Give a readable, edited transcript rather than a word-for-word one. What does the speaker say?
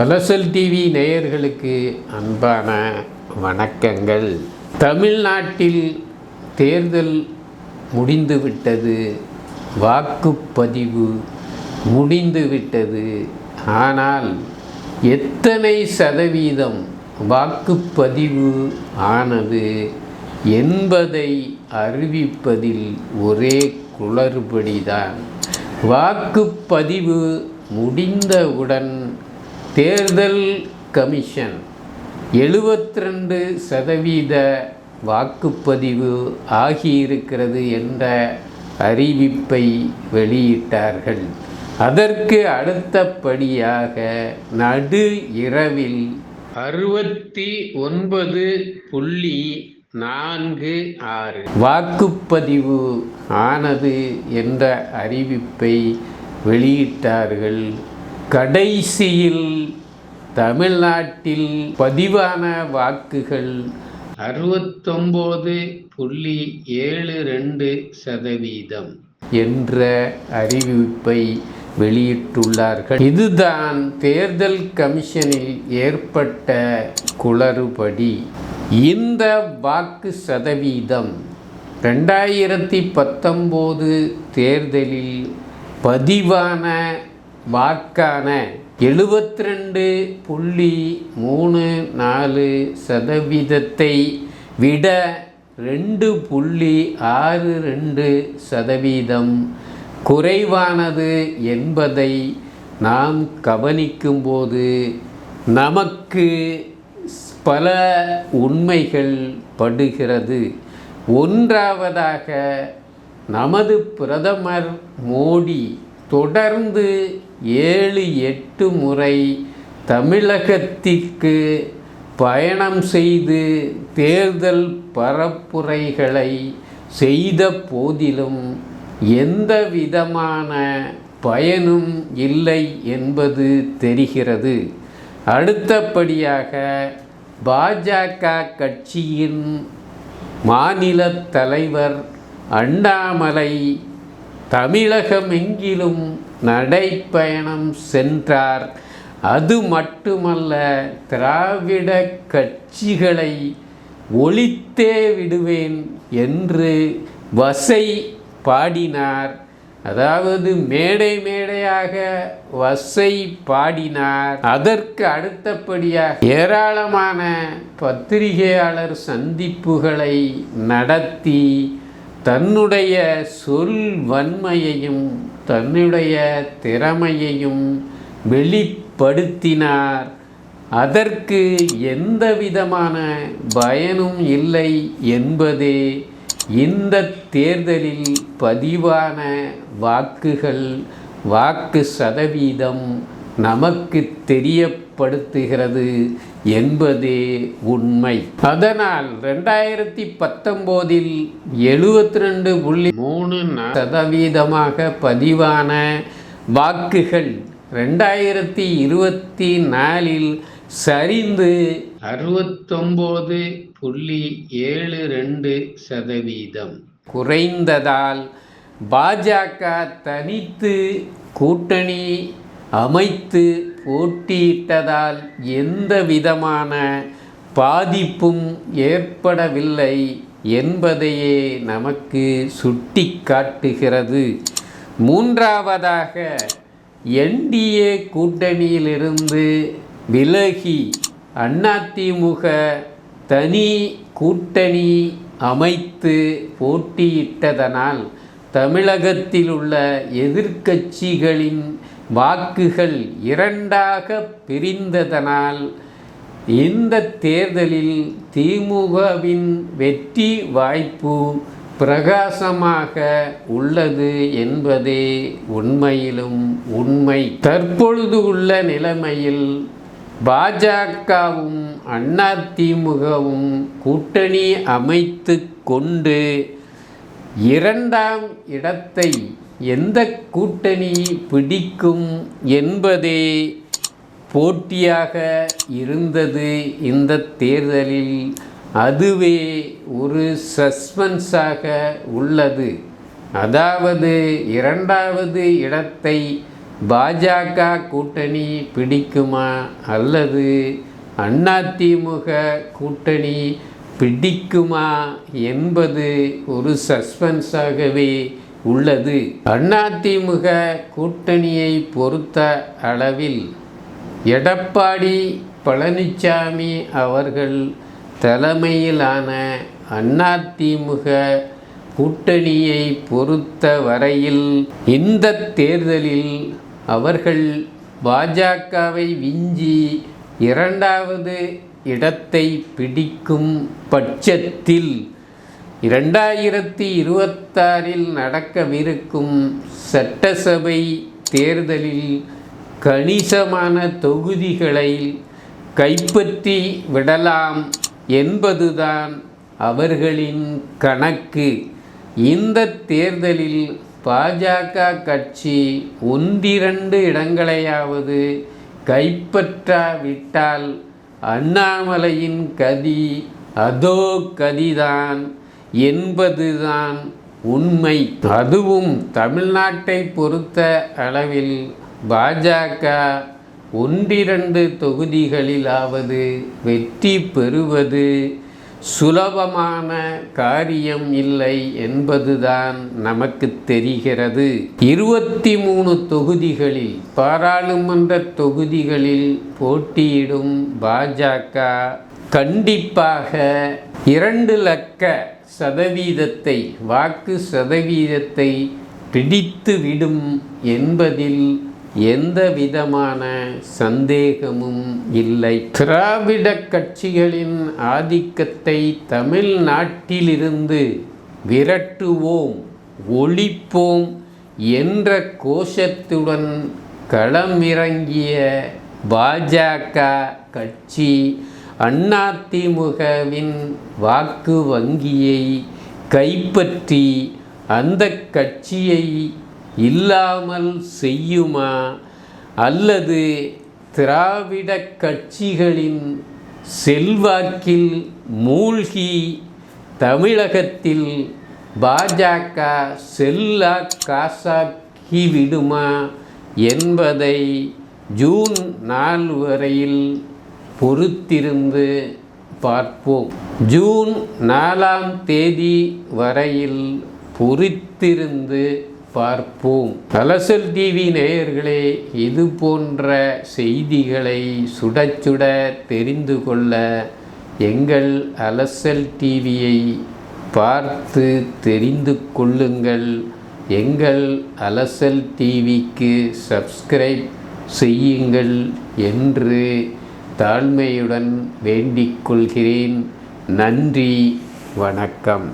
அலசல் TV நேயர்களுக்கு அன்பான வணக்கங்கள். தமிழ்நாட்டில் தேர்தல் முடிந்துவிட்டது, வாக்குப்பதிவு முடிந்துவிட்டது. ஆனால் எத்தனை சதவீதம் வாக்குப்பதிவு ஆனது என்பதை அறிவிப்பதில் ஒரே குளறுபடிதான். வாக்குப்பதிவு முடிந்தவுடன் தேர்தல் கமிஷன் 72% வாக்குப்பதிவு ஆகியிருக்கிறது என்ற அறிவிப்பை வெளியிட்டார்கள். அதற்கு அடுத்தபடியாக நடு இரவில் 69.46 வாக்குப்பதிவு ஆனது என்ற அறிவிப்பை வெளியிட்டார்கள். கடைசியில் தமிழ்நாட்டில் பதிவான வாக்குகள் 69.72% என்ற அறிவிப்பை வெளியிட்டுள்ளார்கள். இதுதான் தேர்தல் கமிஷனில் ஏற்பட்ட குளறுபடி. இந்த வாக்கு சதவீதம் 2019 தேர்தலில் பதிவான வாக்கான 72.34% விட 2.62% குறைவானது என்பதை நாம் கவனிக்கும்போது நமக்கு பல உண்மைகள் படுகிறது. ஒன்றாவதாக, நமது பிரதமர் மோடி தொடர்ந்து 7-8 முறை தமிழகத்திற்கு பயணம் செய்து தேர்தல் பரப்புரைகளை செய்த போதிலும் எந்த விதமான பயனும் இல்லை என்பது தெரிகிறது. அடுத்தபடியாக, பாஜக கட்சியின் மாநில தலைவர் அண்ணாமலை தமிழகமெங்கிலும் நடைப்பயணம் சென்றார். அது மட்டுமல்ல, திராவிட கட்சிகளை ஒழித்தே விடுவேன் என்று வசை பாடினார். அதாவது மேடை மேடையாக வசை பாடினார். அதற்கு அடுத்தபடியாக ஏராளமான பத்திரிகையாளர் சந்திப்புகளை நடத்தி தன்னுடைய சொல் வன்மையையும் தன்னுடைய திறமையையும் வெளிப்படுத்தினார். அதற்கு எந்த விதமான பயனும் இல்லை என்பதே இந்த தேர்தலில் பதிவான வாக்கு சதவீதம் நமக்கு தெரியப்படுத்துகிறது என்பதே உண்மை. அதனால் 2019 72.34% பதிவான வாக்குகள் 2024 சரிந்து 69.72% குறைந்ததால் பாஜக தனித்து கூட்டணி அமைத்து போட்டியிட்டதால் எந்த விதமான பாதிப்பும் ஏற்படவில்லை என்பதையே நமக்கு சுட்டி காட்டுகிறது. மூன்றாவதாக, என்டிஏ கூட்டணியிலிருந்து விலகி அதிமுக தனி கூட்டணி அமைத்து போட்டியிட்டதனால் தமிழகத்தில் உள்ள எதிர்க்கட்சிகளின் வாக்குகள் இரண்டாக பிரிந்ததனால் இந்த தேர்தலில் திமுகவின் வெற்றி வாய்ப்பு பிரகாசமாக உள்ளது என்பதே உண்மையிலும் உண்மை. தற்பொழுது உள்ள நிலைமையில் பாஜகவும் அதிமுகவும் கூட்டணி அமைத்து கொண்டு இரண்டாம் இடத்தை எந்த கூட்டணி பிடிக்கும் என்பதே போட்டியாக இருந்தது இந்த தேர்தலில். அதுவே ஒரு சஸ்பென்ஸாக உள்ளது. அதாவது இரண்டாவது இடத்தை பாஜக கூட்டணி பிடிக்குமா அல்லது அதிமுக கூட்டணி பிடிக்குமா என்பது ஒரு சஸ்பென்ஸாகவே உள்ளது. அதிமுக கூட்டணியை பொறுத்த அளவில் எடப்பாடி பழனிசாமி அவர்கள் தலைமையிலான அதிமுக கூட்டணியை பொறுத்த வரையில் இந்த தேர்தலில் அவர்கள் பாஜகவை விஞ்சி இரண்டாவது இடத்தை பிடிக்கும் பட்சத்தில் 2026 நடக்கவிருக்கும் சட்டசபை தேர்தலில் கணிசமான தொகுதிகளை கைப்பற்றி விடலாம் என்பதுதான் அவர்களின் கணக்கு. இந்த தேர்தலில் பாஜக கட்சி 1-2 இடங்களையாவது கைப்பற்றாவிட்டால் அண்ணாமலையின் கதி அதோ கதிதான் என்பதுதான் உண்மை. அதுவும் தமிழ்நாட்டை பொறுத்த அளவில் பாஜக 1-2 தொகுதிகளிலாவது வெற்றி பெறுவது சுலபமான காரியம் இல்லை என்பதுதான் நமக்கு தெரிகிறது. 23 தொகுதிகளில் பாராளுமன்ற தொகுதிகளில் போட்டியிடும் பாஜக கண்டிப்பாக 2 இலக்க சதவீதத்தை வாக்கு சதவீதத்தை பிடித்துவிடும் என்பதில் எந்த விதமான சந்தேகமும் இல்லை. திராவிட கட்சிகளின் ஆதிக்கத்தை தமிழ்நாட்டிலிருந்து விரட்டுவோம், ஒழிப்போம் என்ற கோஷத்துடன் களமிறங்கிய பாஜக கட்சி அதிமுகவின் வாக்கு வங்கியை கைப்பற்றி அந்த கட்சியை இல்லாமல் செய்யுமா அல்லது திராவிட கட்சிகளின் செல்வாக்கில் மூழ்கி தமிழகத்தில் பாஜக செல்லா காசாக்கி விடுமா என்பதை ஜூன் 4 வரையில் பொறுத்திருந்து பார்ப்போம். ஜூன் 4ஆம் தேதி வரையில் பொறுத்திருந்து பார்ப்போம். அலசல் டிவி நேயர்களே, இது போன்ற செய்திகளை சுட சுட தெரிந்து கொள்ள எங்கள் அலசல் டிவியை பார்த்து தெரிந்து கொள்ளுங்கள். எங்கள் அலசல் டிவிக்கு சப்ஸ்கிரைப் செய்யுங்கள் என்று தாழ்மையுடன் வேண்டிக் கொள்கிறேன். நன்றி, வணக்கம்.